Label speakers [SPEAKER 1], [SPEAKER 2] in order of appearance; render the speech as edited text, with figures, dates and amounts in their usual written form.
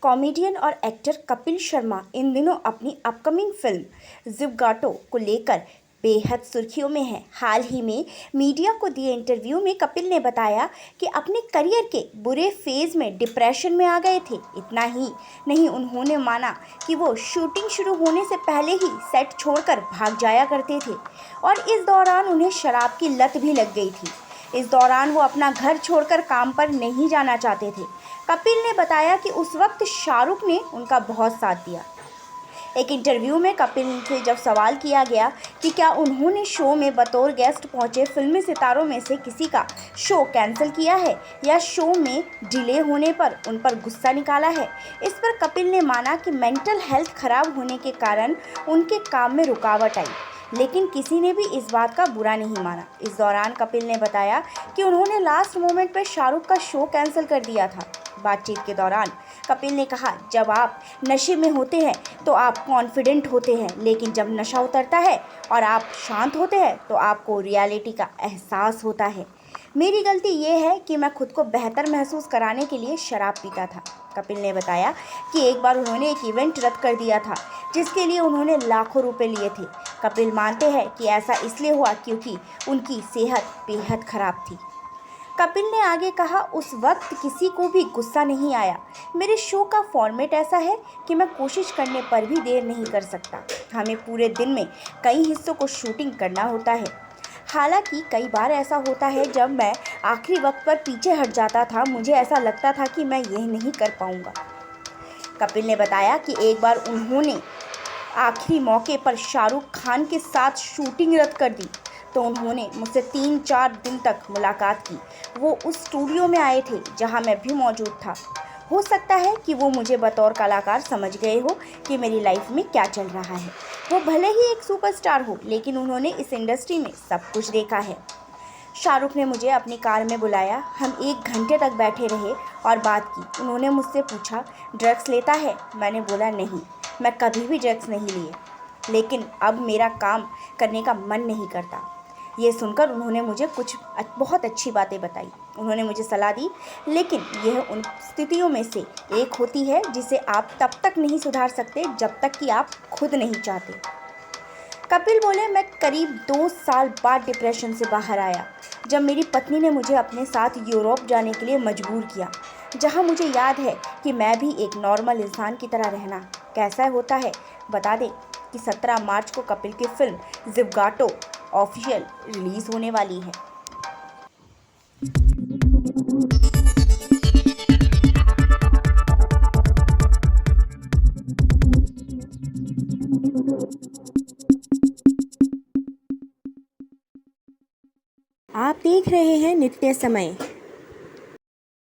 [SPEAKER 1] Comedian और actor Kapil Sharma इन दिनों अपनी अपकमिंग फिल्म ज़िगाटो को लेकर बेहद सुर्खियों में है। हाल ही में मीडिया को दिए इंटरव्यू में कपिल ने बताया कि अपने करियर के बुरे फेज में डिप्रेशन में आ गए थे। इतना ही नहीं, उन्होंने माना कि वो शूटिंग शुरू होने से पहले ही सेट छोड़कर भाग जाया करते थे और इस दौरान उन्हें शराब की लत भी लग गई थी। इस दौरान वो अपना घर छोड़कर काम पर नहीं जाना चाहते थे। कपिल ने बताया कि उस वक्त शाहरुख ने उनका बहुत साथ दिया। एक इंटरव्यू में कपिल से जब सवाल किया गया कि क्या उन्होंने शो में बतौर गेस्ट पहुंचे फिल्मी सितारों में से किसी का शो कैंसिल किया है या शो में डिले होने पर उन पर गुस्सा निकाला है, इस पर कपिल ने माना कि मेंटल हेल्थ खराब होने के कारण उनके काम में रुकावट आई, लेकिन किसी ने भी इस बात का बुरा नहीं माना। इस दौरान कपिल ने बताया कि उन्होंने लास्ट मोमेंट पर शाहरुख का शो कैंसिल कर दिया था। बातचीत के दौरान कपिल ने कहा, जब आप नशे में होते हैं तो आप कॉन्फिडेंट होते हैं, लेकिन जब नशा उतरता है और आप शांत होते हैं तो आपको रियलिटी का एहसास होता है। मेरी गलती ये है कि मैं खुद को बेहतर महसूस कराने के लिए शराब पीता था। कपिल ने बताया कि एक बार उन्होंने एक इवेंट रद्द कर दिया था जिसके लिए उन्होंने लाखों रुपए लिए थे। कपिल मानते हैं कि ऐसा इसलिए हुआ क्योंकि उनकी सेहत बेहद खराब थी। कपिल ने आगे कहा, उस वक्त किसी को भी गुस्सा नहीं आया। मेरे शो का फॉर्मेट ऐसा है कि मैं कोशिश करने पर भी देर नहीं कर सकता। हमें पूरे दिन में कई हिस्सों को शूटिंग करना होता है। हालांकि कई बार ऐसा होता है जब मैं आखिरी वक्त पर पीछे हट जाता था, मुझे ऐसा लगता था कि मैं यह नहीं कर पाऊंगा। कपिल ने बताया कि एक बार उन्होंने आखिरी मौके पर शाहरुख खान के साथ शूटिंग रद्द कर दी तो उन्होंने मुझसे 3-4 दिन तक मुलाकात की। वो उस स्टूडियो में आए थे जहां मैं भी मौजूद था। हो सकता है कि वो मुझे बतौर कलाकार समझ गए हो कि मेरी लाइफ में क्या चल रहा है। वो भले ही एक सुपरस्टार हो, लेकिन उन्होंने इस इंडस्ट्री में सब कुछ देखा है। शाहरुख ने मुझे अपनी कार में बुलाया। हम 1 घंटे तक बैठे रहे और बात की। उन्होंने मुझसे पूछा, ड्रग्स लेता है? मैंने बोला नहीं, मैं कभी भी ड्रग्स नहीं लिए, लेकिन अब मेरा काम करने का मन नहीं करता। ये सुनकर उन्होंने मुझे कुछ बहुत अच्छी बातें बताई। उन्होंने मुझे सलाह दी, लेकिन यह उन स्थितियों में से एक होती है जिसे आप तब तक नहीं सुधार सकते जब तक कि आप खुद नहीं चाहते। कपिल बोले, मैं करीब 2 साल बाद डिप्रेशन से बाहर आया जब मेरी पत्नी ने मुझे अपने साथ यूरोप जाने के लिए मजबूर किया, जहां मुझे याद है कि मैं भी एक नॉर्मल इंसान की तरह रहना कैसा होता है। बता दें कि 17 मार्च को कपिल की फिल्म ज़िगाटो ऑफिशियल रिलीज होने वाली है।
[SPEAKER 2] आप देख रहे हैं नित्य समय।